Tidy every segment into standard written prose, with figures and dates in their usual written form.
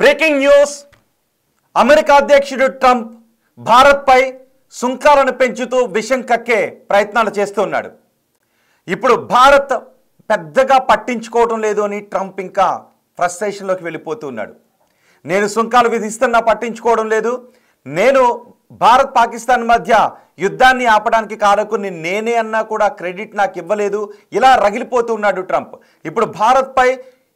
Breaking news. America అధ్యక్షుడు Trump భారత్పై సుంకాలను పెంచుతూ విషం కక్కే ప్రయత్నాలు చేస్తున్నాడు. ఇప్పుడు భారత్ పెద్దగా పట్టించుకోవడం లేదు అని ట్రంప్ ఇంకా ఫ్రస్ట్రేషన్లోకి వెళ్ళిపోతున్నాడు. నేను సుంకాలు విధిస్తున్నా పట్టించుకోవడం లేదు, నేను భారత్ పాకిస్తాన్ మధ్య యుద్ధాన్ని ఆపడానికి కారకుని నేనే అన్నా కూడా క్రెడిట్ నాకు ఇవ్వలేదు, ఇలా రగిలిపోతున్నాడు ట్రంప్. ఇప్పుడు భారత్పై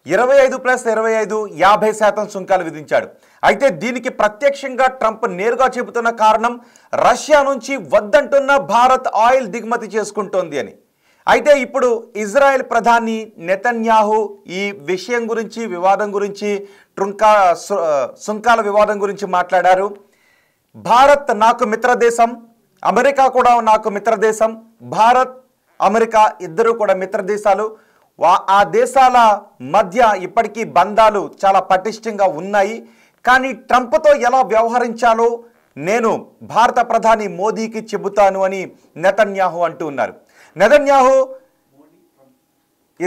25+25 50% సుంకాలు విధించాడు. అయితే దీనికి ప్రత్యక్షంగా ట్రంప్ నేరుగా చెబుతున్న కారణం రష్యా నుంచి వద్దంటున్న భారత్ ఆయిల్ దిగుమతి చేసుకుంటోంది అని. అయితే ఇప్పుడు ఇజ్రాయెల్ ప్రధాని నెతన్యాహు ఈ విషయం గురించి, వివాదం గురించి, సుంకాల వివాదం గురించి మాట్లాడారు. భారత్ నాకు మిత్రదేశం, అమెరికా కూడా నాకు మిత్రదేశం, భారత్ అమెరికా ఇద్దరు కూడా మిత్రదేశాలు. ఆ దేశాల మధ్య ఇప్పటికీ బంధాలు చాలా పటిష్టంగా ఉన్నాయి. కానీ ట్రంప్తో ఎలా వ్యవహరించాలో నేను భారత ప్రధాని మోదీకి చెబుతాను అని నెతన్యాహు అంటూ ఉన్నారు. నెతన్యాహు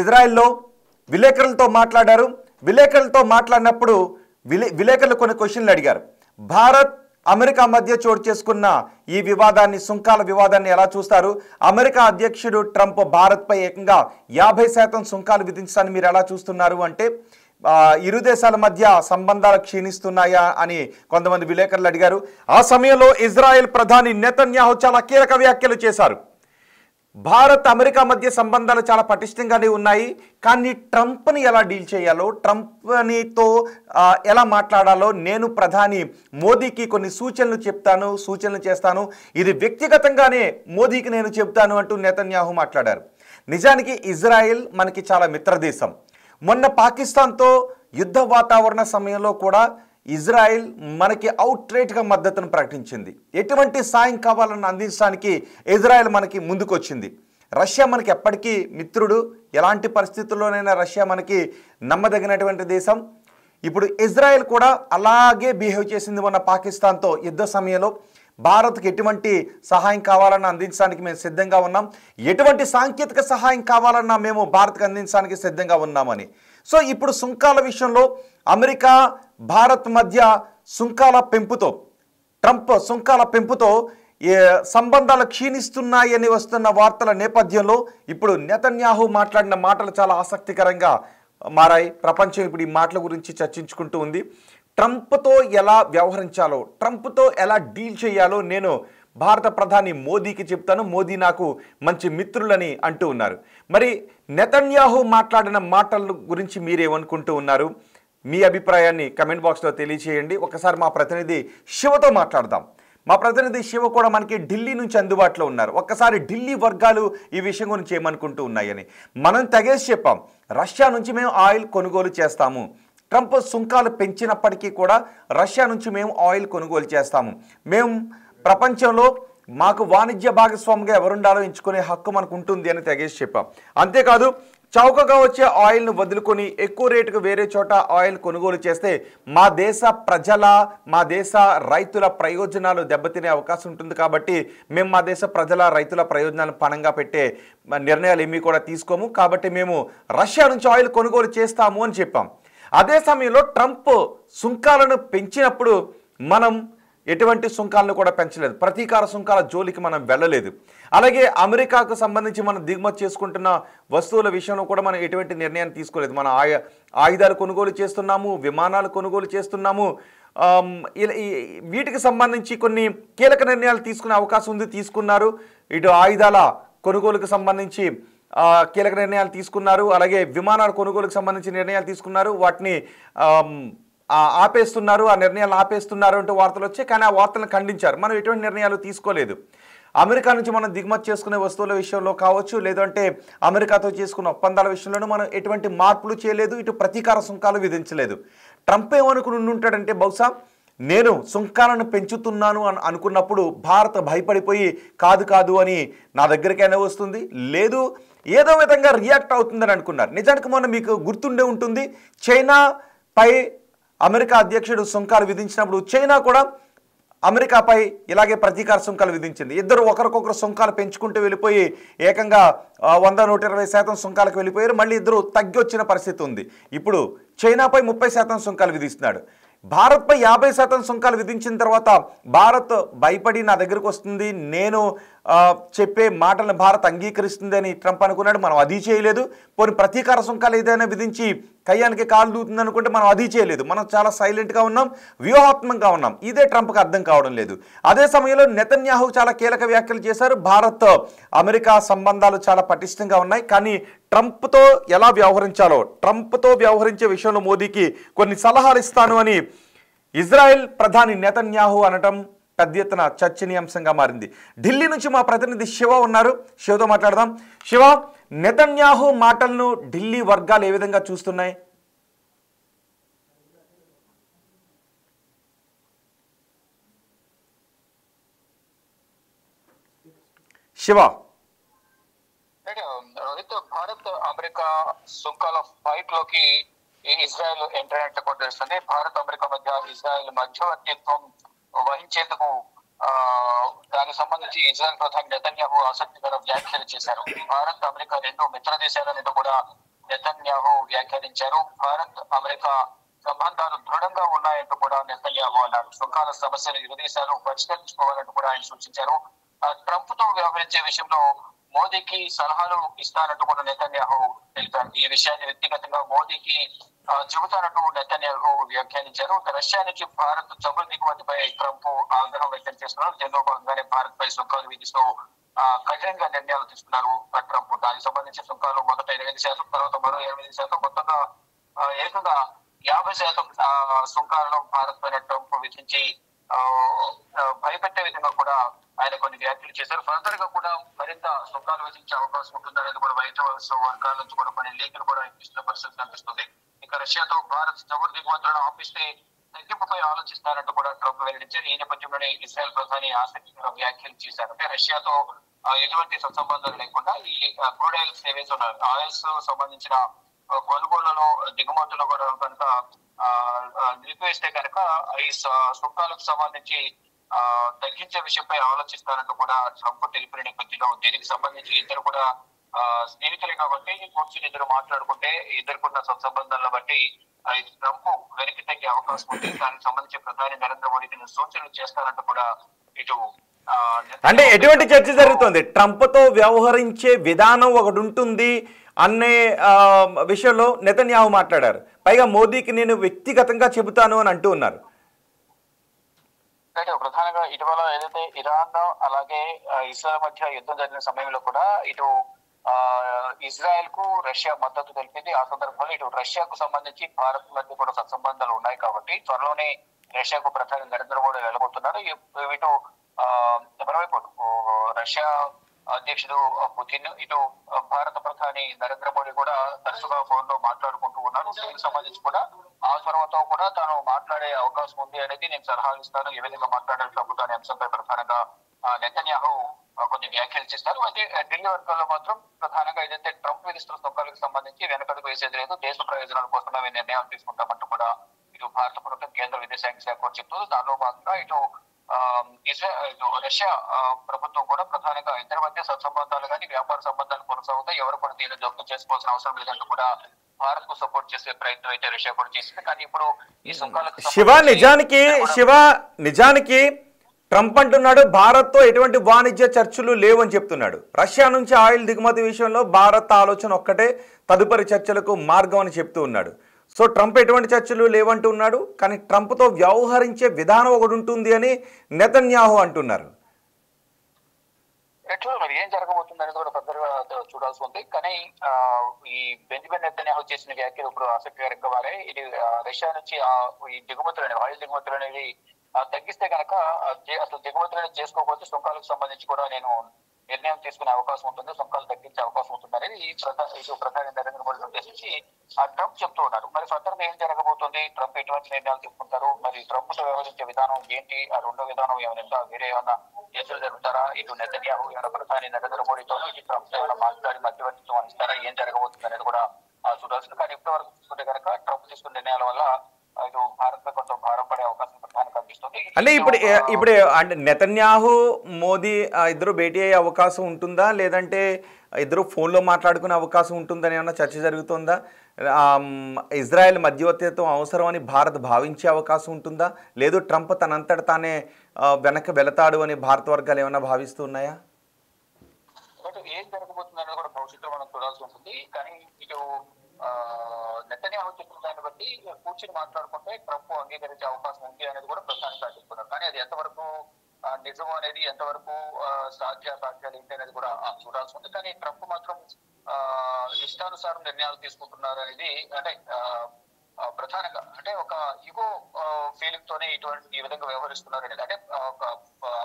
ఇజ్రాయెల్లో విలేకరులతో మాట్లాడారు. విలేకరులతో మాట్లాడినప్పుడు విలేకరులు కొన్ని క్వశ్చన్లు అడిగారు. భారత్ అమెరికా మధ్య చోటు చేసుకున్న ఈ వివాదాన్ని, సుంకాల వివాదాన్ని ఎలా చూస్తారు? అమెరికా అధ్యక్షుడు ట్రంప్ భారత్పై ఏకంగా 50% సుంకాలు విధించడాన్ని మీరు ఎలా చూస్తున్నారు అంటే, ఇరు దేశాల మధ్య సంబంధాలు క్షీణిస్తున్నాయా అని కొంతమంది విలేకరులు అడిగారు. ఆ సమయంలో ఇజ్రాయెల్ ప్రధాని నెతన్యాహు చాలా కీలక వ్యాఖ్యలు చేశారు. భారత్ అమెరికా మధ్య సంబంధాలు చాలా పటిష్టంగానే ఉన్నాయి, కానీ ట్రంప్ని ఎలా డీల్ చేయాలో, ట్రంప్నితో ఎలా మాట్లాడాలో నేను ప్రధాని మోదీకి కొన్ని సూచనలు చేస్తాను, ఇది వ్యక్తిగతంగానే మోదీకి నేను చెప్తాను అంటూ నెతన్యాహు మాట్లాడారు. నిజానికి ఇజ్రాయెల్ మనకి చాలా మిత్రదేశం. మొన్న పాకిస్తాన్తో యుద్ధ వాతావరణ సమయంలో కూడా ఇజ్రాయెల్ మనకి అవుట్రైట్గా మద్దతును ప్రకటించింది. ఎటువంటి సాయం కావాలని అందించడానికి ఇజ్రాయెల్ మనకి ముందుకొచ్చింది. రష్యా మనకి ఎప్పటికీ మిత్రుడు, ఎలాంటి పరిస్థితుల్లోనైనా రష్యా మనకి నమ్మదగినటువంటి దేశం. ఇప్పుడు ఇజ్రాయెల్ కూడా అలాగే బిహేవ్ చేసింది మొన్న పాకిస్తాన్తో యుద్ధ సమయంలో. భారత్కి ఎటువంటి సహాయం కావాలన్నా అందించడానికి మేము సిద్ధంగా ఉన్నాం, ఎటువంటి సాంకేతిక సహాయం కావాలన్నా మేము భారత్కి అందించడానికి సిద్ధంగా ఉన్నామని. సో ఇప్పుడు సుంకాల విషయంలో అమెరికా భారత్ మధ్య ట్రంప్ సుంకాల పెంపుతో సంబంధాలు క్షీణిస్తున్నాయని వస్తున్న వార్తల నేపథ్యంలో ఇప్పుడు నెతన్యాహు మాట్లాడిన మాటలు చాలా ఆసక్తికరంగా మారాయి. ప్రపంచం ఇప్పుడు ఈ మాటల గురించి చర్చించుకుంటూ ఉంది. ట్రంప్తో ఎలా వ్యవహరించాలో, ట్రంప్తో ఎలా డీల్ చేయాలో నేను భారత ప్రధాని మోదీకి చెప్తాను, మోదీ నాకు మంచి మిత్రులని అంటూ ఉన్నారు. మరి నెతన్యాహు మాట్లాడిన మాటల గురించి మీరేమనుకుంటూ ఉన్నారు? మీ అభిప్రాయాన్ని కమెంట్ బాక్స్లో తెలియచేయండి. ఒకసారి మా ప్రతినిధి శివతో మాట్లాడదాం. మా ప్రతినిధి శివ కూడా మనకి ఢిల్లీ నుంచి అందుబాటులో ఉన్నారు. ఒక్కసారి ఢిల్లీ వర్గాలు ఈ విషయం గురించి ఏమనుకుంటూ ఉన్నాయని. మనం తెగేసి చెప్పాం, రష్యా నుంచి మేము ఆయిల్ కొనుగోలు చేస్తాము. ట్రంప్ సుంకాలు పెంచినప్పటికీ కూడా రష్యా నుంచి మేము ఆయిల్ కొనుగోలు చేస్తాము. మేము ప్రపంచంలో మాకు వాణిజ్య భాగస్వామిగా ఎవరుండాలో ఎంచుకునే హక్కు మనకు ఉంటుంది అని తెగేసి చెప్పాం. అంతేకాదు, చౌకగా వచ్చే ఆయిల్ను వదులుకొని ఎక్కువ రేటుకు వేరే చోట ఆయిల్ కొనుగోలు చేస్తే మా దేశ రైతుల ప్రయోజనాలు దెబ్బతినే అవకాశం ఉంటుంది. కాబట్టి మేము మా దేశ రైతుల ప్రయోజనాలను పణంగా పెట్టే నిర్ణయాలు ఏమీ కూడా తీసుకోము. కాబట్టి మేము రష్యా నుంచి ఆయిల్ కొనుగోలు చేస్తాము అని చెప్పాం. అదే సమయంలో ట్రంప్ సుంకాలను పెంచినప్పుడు మనం ఎటువంటి సుంకాలను కూడా పెంచలేదు, ప్రతీకార సుంకాల జోలికి మనం వెళ్ళలేదు. అలాగే అమెరికాకు సంబంధించి మనం దిగుమతి చేసుకుంటున్న వస్తువుల విషయంలో కూడా మనం ఎటువంటి నిర్ణయాన్ని తీసుకోలేదు. మన ఆయుధాలు కొనుగోలు చేస్తున్నాము, విమానాలు కొనుగోలు చేస్తున్నాము. వీటికి సంబంధించి కొన్ని కీలక నిర్ణయాలు తీసుకునే అవకాశం ఉంది, తీసుకున్నారు. ఇటు ఆయుధాల కొనుగోలుకు సంబంధించి కీలక నిర్ణయాలు తీసుకున్నారు, అలాగే విమానాల కొనుగోలుకు సంబంధించి నిర్ణయాలు తీసుకున్నారు. వాటిని ఆపేస్తున్నారు, ఆ నిర్ణయాలు ఆపేస్తున్నారు అంటూ వార్తలు వచ్చాయి. కానీ ఆ వార్తలను ఖండించారు. మనం ఎటువంటి నిర్ణయాలు తీసుకోలేదు. అమెరికా నుంచి మనం దిగుమతి చేసుకునే వస్తువుల విషయంలో కావచ్చు, లేదంటే అమెరికాతో చేసుకున్న ఒప్పందాల విషయంలోనూ మనం ఎటువంటి మార్పులు చేయలేదు, ఇటు ప్రతీకార సుంకాలు విధించలేదు. ట్రంప్ ఏమనుకుని ఉంటాడంటే, బహుశా నేను సుంకాలను పెంచుతున్నాను అనుకున్నప్పుడు భారత్ భయపడిపోయి కాదు అని నా దగ్గరికైనా వస్తుంది, లేదు ఏదో విధంగా రియాక్ట్ అవుతుందని అనుకున్నారు. నిజానికి మొన్న మీకు గుర్తుండే ఉంటుంది, చైనాపై అమెరికా అధ్యక్షుడు సుంకాలు విధించినప్పుడు చైనా కూడా అమెరికాపై ఇలాగే ప్రతీకార సుంకాలు విధించింది. ఇద్దరు ఒకరికొకరు సుంకాలు పెంచుకుంటూ వెళ్ళిపోయి ఏకంగా 100-120% సుంకాలకు వెళ్ళిపోయారు. మళ్ళీ ఇద్దరు తగ్గి వచ్చిన పరిస్థితి ఉంది. ఇప్పుడు చైనాపై 30% సుంకాలు విధిస్తున్నాడు. భారత్పై 50% సుంకాలు విధించిన తర్వాత భారత్ భయపడి నా దగ్గరకు వస్తుంది, నేను చెప్పే మాటలను భారత్ అంగీకరిస్తుంది అని ట్రంప్ అనుకున్నాడు. మనం అది చేయలేదు. పోనీ ప్రతీకార సుంకాలు ఏదైనా విధించి కయ్యానికి కాలు దూతుంది అనుకుంటే మనం అది చేయలేదు. మనం చాలా సైలెంట్గా ఉన్నాం, వ్యూహాత్మకంగా ఉన్నాం. ఇదే ట్రంప్కి అర్థం కావడం లేదు. అదే సమయంలో నెతన్యాహు చాలా కీలక వ్యాఖ్యలు చేశారు. భారత్ అమెరికా సంబంధాలు చాలా పటిష్టంగా ఉన్నాయి, కానీ ట్రంప్తో ఎలా వ్యవహరించాలో, ట్రంప్తో వ్యవహరించే విషయంలో మోదీకి కొన్ని సలహాలు ఇస్తాను అని ఇజ్రాయెల్ ప్రధాని నెతన్యాహు అనటం పెద్ద ఎత్తున చర్చనీయాంశంగా మారింది. ఢిల్లీ నుంచి మా ప్రతినిధి శివ ఉన్నారు, శివతో మాట్లాడదాం. శివ, నెతన్యాహు మాటలను ఢిల్లీ వర్గాలు ఏ విధంగా చూస్తున్నాయి? శివ, రోహిత్, భారత్ అమెరికా సుంకాల ఫైట్ లోకి ఇజ్రాయెల్ ఎంటర్ అయినట్టు కూడా తెలుస్తుంది. భారత్ అమెరికా మధ్య ఇజ్రాయెల్ మధ్యవర్తిత్వం వహించేందుకు దానికి సంబంధించి ఇజ్రాయెల్ ప్రధాని నెతన్యాహు ఆసక్తికర వ్యాఖ్యలు చేశారు. భారత్ అమెరికా రెండు మిత్ర దేశాలను కూడా నెతన్యాహు వ్యాఖ్యానించారు. భారత్ అమెరికా సంబంధాలు దృఢంగా ఉన్నాయంటూ కూడా నెతన్యాహు అన్నారు. సుంకాల సమస్యను ఇరు దేశాలు పరిష్కరించుకోవాలంటూ కూడా ఆయన సూచించారు. ట్రంప్ తో వ్యవహరించే విషయంలో మోదీకి సలహాలు ఇస్తానంటూ కూడా నెతన్యాహు తెలిపారు. ఈ విషయాన్ని వ్యక్తిగతంగా మోదీకి చెబుతానంటూ నెతన్యాహు వ్యాఖ్యానించారు. రష్యా నుంచి భారత్ చమురు దిగుమతిపై ట్రంప్ ఆగ్రహం వ్యక్తం చేస్తున్నారు. దీనిలో భాగంగానే భారత్ పై సుంకాలు విధిస్తూ కఠినంగా నిర్ణయాలు తీసుకున్నారు ట్రంప్. దానికి సంబంధించిన సుంకాలు మొదట 8%, తర్వాత మరో 8%, మొత్తంగా ఏకంగా 50% సుంకాలను భారత్ పైన ట్రంప్ విధించి భయపెట్టే విధంగా కూడా ఆయన కొన్ని వ్యాఖ్యలు చేశారు. ఫర్దర్ గా కూడా మరింత సుంకాలు విధించే అవకాశం ఉంటుందనేది కూడా వైట్ హౌస్ వర్గాల నుంచి కూడా కొన్ని లీకులు కూడా ఇస్తున్న పరిస్థితి కనిపిస్తుంది. ఇక రష్యాతో భారత్ చమురు దిగుమతులను ఆపిస్తే తగ్గింపుపై ఆలోచిస్తారంటూ కూడా ట్రంప్ వెల్లడించారు. ఈ నేపథ్యంలోనే ఇజ్రాయెల్ ప్రధాని ఆసక్తికర వ్యాఖ్యలు చేశారు. అంటే రష్యాతో ఎటువంటి సత్సంబంధాలు లేకుండా ఈ క్రూడ్ ఆయిల్స్ ఏవైతే ఉన్నాయో ఆయిల్స్ సంబంధించిన కొనుగోళ్లలో దిగుమతులు కూడా కనుక నిలిపివేస్తే కనుక ఈ సుంకాలకు సంబంధించి తగ్గించే విషయంపై ఆలోచిస్తారంటూ కూడా ట్రంప్ తెలిపిన నేపథ్యంలో దీనికి సంబంధించి ఇద్దరు కూడా స్నేహితులే కాబట్టి కూర్చుని ఇద్దరు మాట్లాడుకుంటే ఇద్దరుకున్న సత్సంబంధాలను బట్టి ట్రంప్ వెనక్కి తగ్గే అవకాశం ఉంది. దానికి సంబంధించి ప్రధాని నరేంద్ర మోడీకి సూచనలు చేస్తారంటూ కూడా ఇటు అంటే ఎటువంటి చర్చ జరుగుతుంది? ట్రంప్ తో వ్యవహరించే విధానం ఒకటి ఉంటుంది అనే విషయంలో నెతన్యాహు మాట్లాడారు. పైగా మోదీకి నేను వ్యక్తిగతంగా చెబుతాను అని అంటూ ఉన్నారు. ప్రధానంగా ఇటీవల ఏదైతే ఇరాన్ అలాగే ఇస్రాయల్ మధ్య యుద్ధం జరిగిన సమయంలో కూడా ఇటు ఇజ్రాయెల్ కు రష్యా మద్దతు తెలిపింది. ఆ సందర్భంలో ఇటు రష్యాకు సంబంధించి భారత్ మధ్య కూడా సత్సంబంధాలు ఉన్నాయి కాబట్టి త్వరలోనే రష్యాకు ప్రధాని నరేంద్ర మోడీ వెళ్ళబోతున్నారు. ఇటు మరోవైపు రష్యా అధ్యక్షుడు పుతిన్, ఇటు భారత ప్రధాని నరేంద్ర మోడీ కూడా తరచుగా ఫోన్ లో మాట్లాడుకుంటూ ఉన్నారు. దీనికి సంబంధించి కూడా ఆ తర్వాత కూడా తాను మాట్లాడే అవకాశం ఉంది అనేది నేను సలహాలు ఇస్తాను, ఏ విధంగా మాట్లాడాలి ప్రభుత్వం అనే అంశంపై ప్రధానంగా నెతన్యాహు కొన్ని వ్యాఖ్యలు చేస్తారు. అయితే ఢిల్లీ వర్గాల్లో మాత్రం ప్రధానంగా ఏదైతే ట్రంప్ విధిస్తున్న సుంకాలకు సంబంధించి వెనకడుగు వేసేది లేదు, దేశ ప్రయోజనాల కోసమే మేము నిర్ణయాలు తీసుకుంటామంటూ కూడా ఇటు భారత ప్రభుత్వం కేంద్ర విదేశాంగ శాఖ కూడా చెప్తుంది. దానిలో భాగంగా ఇటు రష్యా ప్రభుత్వం కూడా ప్రధానంగా ఇద్దరి మధ్య సత్సంబంధాలు కానీ వ్యాపార సంబంధాలు కొనసాగుతాయి, ఎవరు కూడా దీన్ని జోక్యం చేసుకోవాల్సిన అవసరం లేదంటూ కూడా భారత్ కు సపోర్ట్ చేసే ప్రయత్నం అయితే రష్యా కూడా చేసింది. కానీ ఇప్పుడు ఈ సుంకాలకు నిజానికి ట్రంప్ అంటున్నాడు భారత్ తో ఎటువంటి వాణిజ్య చర్చలు లేవని చెప్తున్నాడు. రష్యా నుంచి ఆయిల్ దిగుమతి విషయంలో భారత్ ఆలోచన ఒక్కటే తదుపరి చర్చలకు మార్గం అని చెప్తూ ఉన్నాడు. సో ట్రంప్ ఎటువంటి చర్చలు లేవంటూ ఉన్నాడు, కానీ ట్రంప్తో వ్యవహరించే విధానం ఒకటి ఉంటుంది అని నెతన్యాహు అంటున్నారు. ఎట్లా మరి ఏం జరగబోతుంది అనేది కూడా పెద్దగా చూడాల్సి ఉంది. కానీ ఈ బెంజమిన్ నెతన్యాహు చేసిన వ్యాఖ్యలు ఇప్పుడు ఆసక్తికరంగా మారాయి. ఇది రష్యా నుంచి ఈ దిగుమతులు అనేవి ఆయిల్ దిగుమతులు అనేవి తగ్గిస్తే కనుక అసలు దిగుమతులు చేసుకోకపోతే సుంకాలకు సంబంధించి కూడా నేను నిర్ణయం తీసుకునే అవకాశం ఉంటుంది, సుంకాలు తగ్గించే అవకాశం ఉంటుంది అనేది ఇటు ప్రధాని నరేంద్ర మోడీ ఉద్దేశించి ట్రంప్ చెప్తూ ఉన్నారు. మరి ఫర్దర్ గా ఏం జరగబోతుంది, ట్రంప్ ఎటువంటి నిర్ణయాలు తీసుకుంటారు, మరి ట్రంప్ తో వ్యవహరించే విధానం ఏంటి, ఆ రెండో విధానం ఏమైనా వేరే ఏమన్నా చర్చలు జరుగుతారా, ఇటు నెతన్యాహు ఏమైనా ప్రధాని నరేంద్ర మోడీతో ఇటు ట్రంప్ తో ఏమైనా మాట్లాడి మధ్యవర్తిత్వం అందిస్తారా, ఏం జరగబోతుంది అనేది కూడా చూడాల్సింది. కానీ ఇప్పటి వరకు చూసుకుంటే కనుక ట్రంప్ తీసుకున్న నిర్ణయాల వల్ల ఇటు భారత్ పై కొంచెం భారం పడే అవకాశం ప్రధాని కనిపిస్తుంది. అంటే ఇప్పుడు అంటే నెతన్యాహు మోదీ ఇద్దరు భేటీ అయ్యే అవకాశం ఉంటుందా, లేదంటే ఇద్దరు ఫోన్లో మాట్లాడుకునే అవకాశం ఉంటుందని ఏమన్నా చర్చ జరుగుతుందా? ఇజ్రాయెల్ మధ్యవర్తిత్వం అవసరమని భారత్ భావించే అవకాశం ఉంటుందా, లేదు ట్రంప్ తనంతట తానే వెనక్కి వెళతాడు అని భారత వర్గాలు ఏమైనా భావిస్తూ ఉన్నాయా? ఏం జరగబోతుంది అనేది కూడా భవిష్యత్తులో మనం చూడాల్సి ఉంటుంది. కానీ ఇటు నెతన్యాహు చెప్పిన దాన్ని బట్టి కూర్చుని మాట్లాడుకుంటే ట్రంప్ అంగీకరించే అవకాశం ఉంది అనేది కూడా ప్రధానంగా చెప్తున్నారు. కానీ అది ఎంతవరకు నిజం అనేది, ఎంతవరకు సాధ్యాలు ఏంటి అనేది కూడా చూడాల్సి ఉంది. కానీ ట్రంప్ మాత్రం ఇష్టానుసారం నిర్ణయాలు తీసుకుంటున్నారు అనేది అంటే ప్రధానంగా అంటే ఒక ఈగో ఫీలింగ్ తోనే ఈ విధంగా వ్యవహరిస్తున్నారు అనేది. అంటే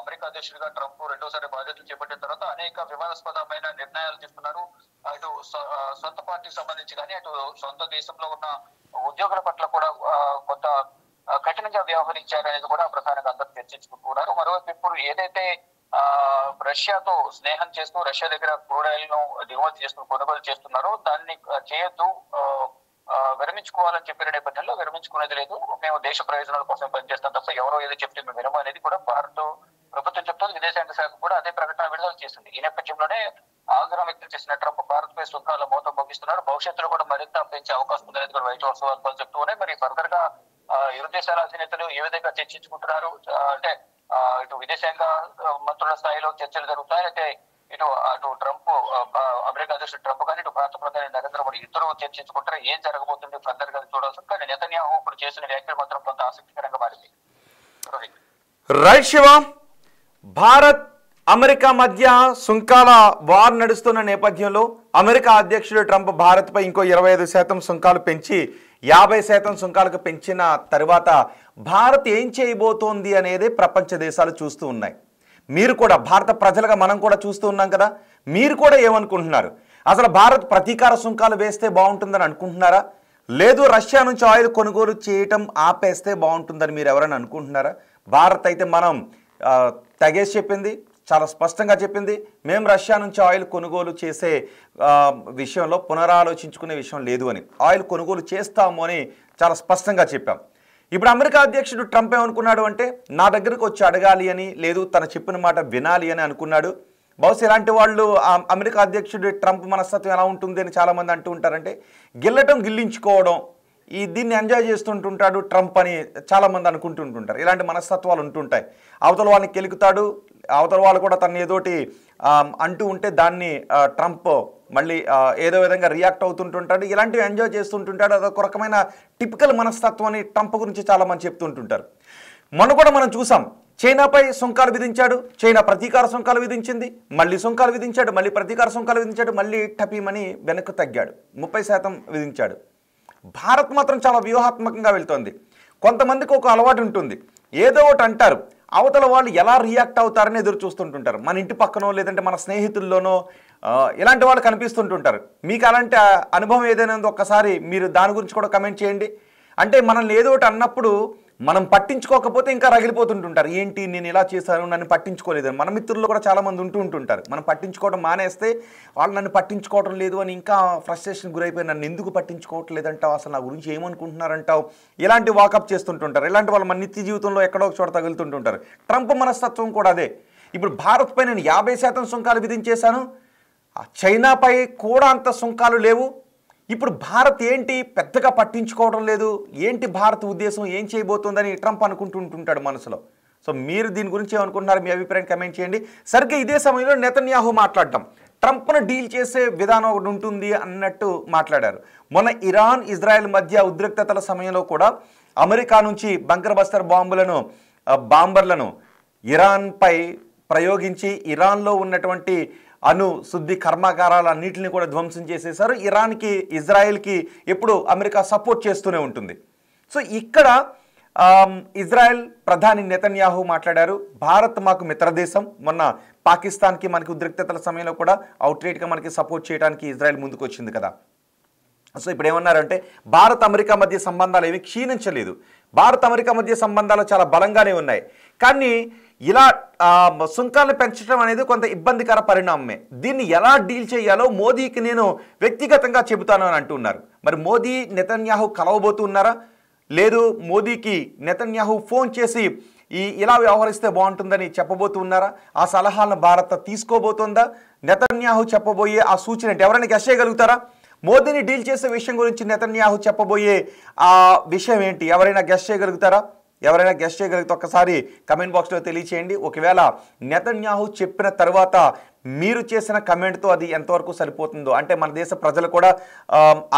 అమెరికా అధ్యక్షుడిగా ట్రంప్ రెండోసారి బాధ్యతలు చేపట్టిన తర్వాత అనేక వివాదాస్పదమైన నిర్ణయాలు తీసుకున్నారు. ఇటు సొంత పార్టీకి సంబంధించి కానీ అటు సొంత దేశంలో ఉన్న ఉద్యోగుల పట్ల కూడా కొంత కఠినంగా వ్యవహరించారు అనేది కూడా ప్రధానంగా అందరూ చర్చించుకుంటున్నారు. మరోవైపు ఇప్పుడు ఏదైతే రష్యాతో స్నేహం చేస్తూ రష్యా దగ్గర క్రూడ్ ఆయిల్ ను దిగుమతి చేస్తూ కొనుగోలు చేస్తున్నారో దాన్ని చేయొద్దు, విరమించుకోవాలని చెప్పిన నేపథ్యంలో విరమించుకునేది లేదు, మేము దేశ ప్రయోజనాల కోసం పనిచేస్తాం తప్ప ఎవరో ఏదో చెప్తే మేము వినము అనేది కూడా భారత్ ప్రభుత్వం చెప్తుంది. విదేశాంగ శాఖ కూడా అదే ప్రకటన విడుదల చేసింది. ఈ నేపథ్యంలోనే ఆగ్రహం వ్యక్తం చేసిన ట్రంప్ భారత్ పై సుంకాల మోతం ముగిస్తున్నారు. భవిష్యత్తులో కూడా మరింత పెంచే అవకాశం ఉందనేది కూడా వైట్ హౌస్ వర్గాలు చెప్తూ ఉన్నాయి. మరి ఫర్దర్ గా ఇరు దేశాల అధినేతలు ఏ విధంగా చర్చించుకుంటున్నారు అంటే ఇటు విదేశాంగ మంత్రుల స్థాయిలో చర్చలు జరుగుతాయి, అయితే అటు ట్రంప్ అమెరికా అధ్యక్షుడు ట్రంప్ కానీ ఇటు భారత ప్రధాని నరేంద్ర మోడీ ఇద్దరు చర్చించుకుంటారు. ఏం జరగబోతుంది ఫర్దర్ గా చూడాల్సి. కానీ నెతన్యాహు ఇప్పుడు చేసిన వ్యాఖ్యలు మాత్రం కొంత ఆసక్తికరంగా మారింది. రైట్ శివ, భారత్ అమెరికా మధ్య సుంకాల వార్ నడుస్తున్న నేపథ్యంలో అమెరికా అధ్యక్షుడు ట్రంప్ భారత్పై ఇంకో 25% సుంకాలు పెంచి 50% సుంకాలకు పెంచిన తర్వాత భారత్ ఏం చేయబోతోంది అనేది ప్రపంచ దేశాలు చూస్తూ ఉన్నాయి. మీరు కూడా భారత ప్రజలుగా మనం కూడా చూస్తూ ఉన్నాం కదా, మీరు కూడా ఏమనుకుంటున్నారు? అసలు భారత్ ప్రతీకార సుంకాలు వేస్తే బాగుంటుందని అనుకుంటున్నారా, లేదు రష్యా నుంచి ఆయిల్ కొనుగోలు చేయటం ఆపేస్తే బాగుంటుందని మీరు ఎవరైనా అనుకుంటున్నారా? భారత్ అయితే మనం తెగేసి చెప్పింది, చాలా స్పష్టంగా చెప్పింది, మేము రష్యా నుంచి ఆయిల్ కొనుగోలు చేసే విషయంలో పునరాలోచించుకునే విషయం లేదు అని, ఆయిల్ కొనుగోలు చేస్తాము అని చాలా స్పష్టంగా చెప్పాం. ఇప్పుడు అమెరికా అధ్యక్షుడు ట్రంప్ ఏమనుకున్నాడు అంటే నా దగ్గరకు వచ్చి అడగాలి అని, లేదు తన చెప్పిన మాట వినాలి అని అనుకున్నాడు. బహుశా ఇలాంటి వాళ్ళు అమెరికా అధ్యక్షుడు ట్రంప్ మనస్తత్వం ఎలా ఉంటుంది అని చాలామంది అంటూ ఉంటారంటే గిల్లించుకోవడం, దీన్ని ఎంజాయ్ చేస్తుంటుంటాడు ట్రంప్ అని చాలామంది అనుకుంటుంటుంటారు. ఇలాంటి మనస్తత్వాలు ఉంటుంటాయి. అవతల వాళ్ళని కెలుకుతాడు, అవతల వాళ్ళు కూడా తను ఏదోటి అంటూ ఉంటే దాన్ని ట్రంప్ మళ్ళీ ఏదో విధంగా రియాక్ట్ అవుతుంటుంటాడు. ఇలాంటివి ఎంజాయ్ చేస్తుంటుంటాడు. అదొక రకమైన టిపికల్ మనస్తత్వం అని ట్రంప్ గురించి చాలామంది చెప్తుంటుంటారు. మొన్న కూడా మనం చూసాం, చైనాపై సుంకాలు విధించాడు, చైనా ప్రతీకార సుంకాలు విధించింది, మళ్ళీ సుంకాలు విధించాడు, మళ్ళీ ప్రతీకార సుంకాలు విధించాడు, మళ్ళీ టపీమని వెనక్కు తగ్గాడు, 30% విధించాడు. భారత్ మాత్రం చాలా వ్యూహాత్మకంగా వెళ్తోంది. కొంతమందికి ఒక అలవాటు ఉంటుంది, ఏదో ఒకటి అంటారు, అవతల వాళ్ళు ఎలా రియాక్ట్ అవుతారని ఎదురు చూస్తుంటుంటారు. మన ఇంటి పక్కనో లేదంటే మన స్నేహితుల్లోనో ఇలాంటి వాళ్ళు కనిపిస్తుంటుంటారు. మీకు అలాంటి అనుభవం ఏదైనా ఉందో ఒక్కసారి మీరు దాని గురించి కూడా కమెంట్ చేయండి. అంటే మనల్ని ఏదో ఒకటి అన్నప్పుడు మనం పట్టించుకోకపోతే ఇంకా రగిలిపోతుంటుంటారు, ఏంటి నేను ఇలా చేశాను నన్ను పట్టించుకోలేదని. మన మిత్రుల్లో కూడా చాలామంది ఉంటుంటారు, మనం పట్టించుకోవడం మానేస్తే వాళ్ళు నన్ను పట్టించుకోవడం లేదు అని ఇంకా ఫ్రస్ట్రేషన్ గురైపోయి నన్ను ఎందుకు పట్టించుకోవట్లేదంటావు, అసలు నా గురించి ఏమనుకుంటున్నారంటావు, ఇలాంటి వాకప్ చేస్తుంటుంటారు. ఇలాంటి వాళ్ళు మన నిత్య జీవితంలో ఎక్కడో ఒక చోట తగులుతుంటుంటారు. ట్రంప్ మనస్తత్వం కూడా అదే. ఇప్పుడు భారత్పై నేను 50% సుంకాలు విధించేశాను, చైనాపై కూడా అంత సుంకాలు లేవు, ఇప్పుడు భారత్ ఏంటి పెద్దగా పట్టించుకోవడం లేదు, ఏంటి భారత్ ఉద్దేశం, ఏం చేయబోతుందని ట్రంప్ అనుకుంటుంటాడు మనసులో. సో మీరు దీని గురించి ఏమనుకుంటున్నారు, మీ అభిప్రాయం కమెంట్ చేయండి. సరిగ్గా ఇదే సమయంలో నెతన్యాహు మాట్లాడటం, ట్రంప్ను డీల్ చేసే విధానం ఒకటి ఉంటుంది అన్నట్టు మాట్లాడారు. మొన్న ఇరాన్ ఇజ్రాయెల్ మధ్య ఉద్రిక్తతల సమయంలో కూడా అమెరికా నుంచి బంకర్ బస్టర్ బాంబర్లను ఇరాన్పై ప్రయోగించి ఇరాన్లో ఉన్నటువంటి శుద్ధి కర్మాగారాలన్నింటినీ కూడా ధ్వంసం చేసేశారు. ఇరాన్కి ఇజ్రాయెల్కి ఎప్పుడు అమెరికా సపోర్ట్ చేస్తూనే ఉంటుంది. సో ఇక్కడ ఇజ్రాయెల్ ప్రధాని నెతన్యాహు మాట్లాడారు, భారత్ మాకు మిత్రదేశం, మొన్న పాకిస్తాన్కి మనకి ఉద్రిక్తతల సమయంలో కూడా అవుట్రైట్గా మనకి సపోర్ట్ చేయడానికి ఇజ్రాయెల్ ముందుకు వచ్చింది కదా. సో ఇప్పుడు ఏమన్నారంటే భారత్ అమెరికా మధ్య సంబంధాలు ఏమీ క్షీణించలేదు, భారత్ అమెరికా మధ్య సంబంధాలు చాలా బలంగానే ఉన్నాయి, కానీ ఇలా సుంకాలను పెంచడం అనేది కొంత ఇబ్బందికర పరిణామమే. దీన్ని ఎలా డీల్ చేయాలో మోదీకి నేను వ్యక్తిగతంగా చెబుతాను అని అంటున్నారు. మరి మోదీ నెతన్యాహు కలవబోతున్నారా, లేదు మోదీకి నెతన్యాహు ఫోన్ చేసి ఇలా వ్యవహరిస్తే బాగుంటుందని చెప్పబోతున్నారా? ఆ సలహాలను భారత్ తీసుకోబోతుందా? నెతన్యాహు చెప్పబోయే ఆ సూచన ఏంటి? ఎవరైనా గెస్ చేయగలుగుతారా? మోదీని డీల్ చేసే విషయం గురించి నెతన్యాహు చెప్పబోయే ఆ విషయం ఏంటి? ఎవరైనా గెస్ చేయగలుగుతారా? ఎవరైనా గెస్ చేయగలిగితే ఒక్కసారి కమెంట్ బాక్స్లో తెలియచేయండి. ఒకవేళ నెతన్యాహు చెప్పిన తర్వాత మీరు చేసిన కమెంట్తో అది ఎంతవరకు సరిపోతుందో, అంటే మన దేశ ప్రజలు కూడా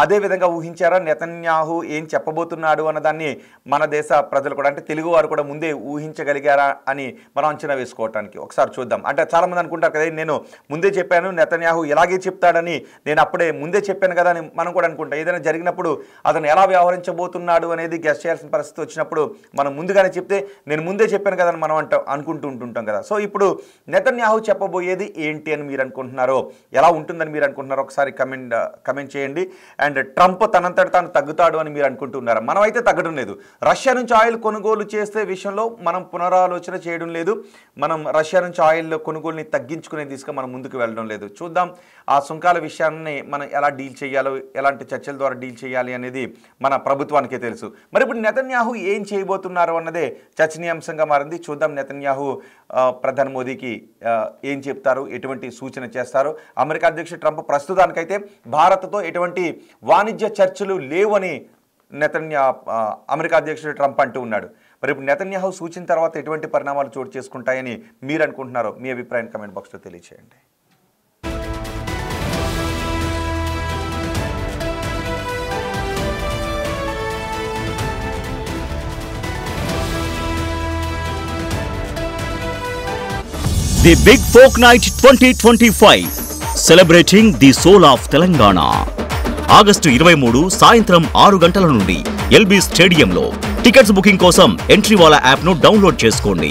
అదే విధంగా ఊహించారా నెతన్యాహు ఏం చెప్పబోతున్నాడు అన్నదాన్ని మన దేశ ప్రజలు కూడా, అంటే తెలుగు వారు కూడా ముందే ఊహించగలిగారా అని మనం అంచనా వేసుకోవటానికి ఒకసారి చూద్దాం. అంటే చాలామంది అనుకుంటారు కదా, నేను ముందే చెప్పాను నెతన్యాహు ఇలాగే చెప్తాడని, నేను అప్పుడే ముందే చెప్పాను కదా అని మనం కూడా అనుకుంటాం. ఏదైనా జరిగినప్పుడు అతను ఎలా వ్యవహరించబోతున్నాడు అనేది గెస్ చేయాల్సిన పరిస్థితి వచ్చినప్పుడు మనం ముందుగానే చెప్తే నేను ముందే చెప్పాను కదా అని మనం అనుకుంటూ ఉంటుంటాం కదా. సో ఇప్పుడు నెతన్యాహు చెప్పబోయేది ఏంటి అని మీరు అనుకుంటున్నారో, ఎలా ఉంటుందని మీరు అనుకుంటున్నారో ఒకసారి కమెంట్ చేయండి. అండ్ ట్రంప్ తనంతట తాను తగ్గుతాడు అని మీరు అనుకుంటున్నారా? మనం అయితే తగ్గడం లేదు. రష్యా నుంచి ఆయిల్ కొనుగోలు చేసే విషయంలో మనం పునరాలోచన చేయడం లేదు. మనం రష్యా నుంచి ఆయిల్ కొనుగోలుని తగ్గించుకునే దిశగా మనం ముందుకు వెళ్ళడం లేదు. చూద్దాం ఆ సుంకాల విషయాన్ని మనం ఎలా డీల్ చేయాలో, ఎలాంటి చర్చల ద్వారా డీల్ చేయాలి అనేది మన ప్రభుత్వానికే తెలుసు. మరి ఇప్పుడు నెతన్యాహు ఏం చేయబోతున్నారు అన్నదే చర్చనీయాంశంగా మారింది. చూద్దాం నెతన్యాహు ప్రధాని మోదీకి ఏం చెప్తారు, ఎటువంటి సూచన చేస్తారు. అమెరికా అధ్యక్షుడు ట్రంప్ ప్రస్తుతానికైతే భారత్తో ఎటువంటి వాణిజ్య చర్చలు లేవని అమెరికా అధ్యక్షుడు ట్రంప్ అంటూ ఉన్నాడు. మరి ఇప్పుడు నెతన్యాహు సూచన తర్వాత ఎటువంటి పరిణామాలు చోటు చేసుకుంటాయని మీరు అనుకుంటున్నారో మీ అభిప్రాయం కమెంట్ బాక్స్లో తెలియచేయండి. The Big Folk Night 2025 celebrating the soul of Telangana. August 23 సాయంత్రం 6 గంటల నుండి ఎల్బీ స్టేడియంలో. టికెట్స్ బుకింగ్ కోసం ఎంట్రీ వాలా యాప్ను డౌన్లోడ్ చేసుకోండి.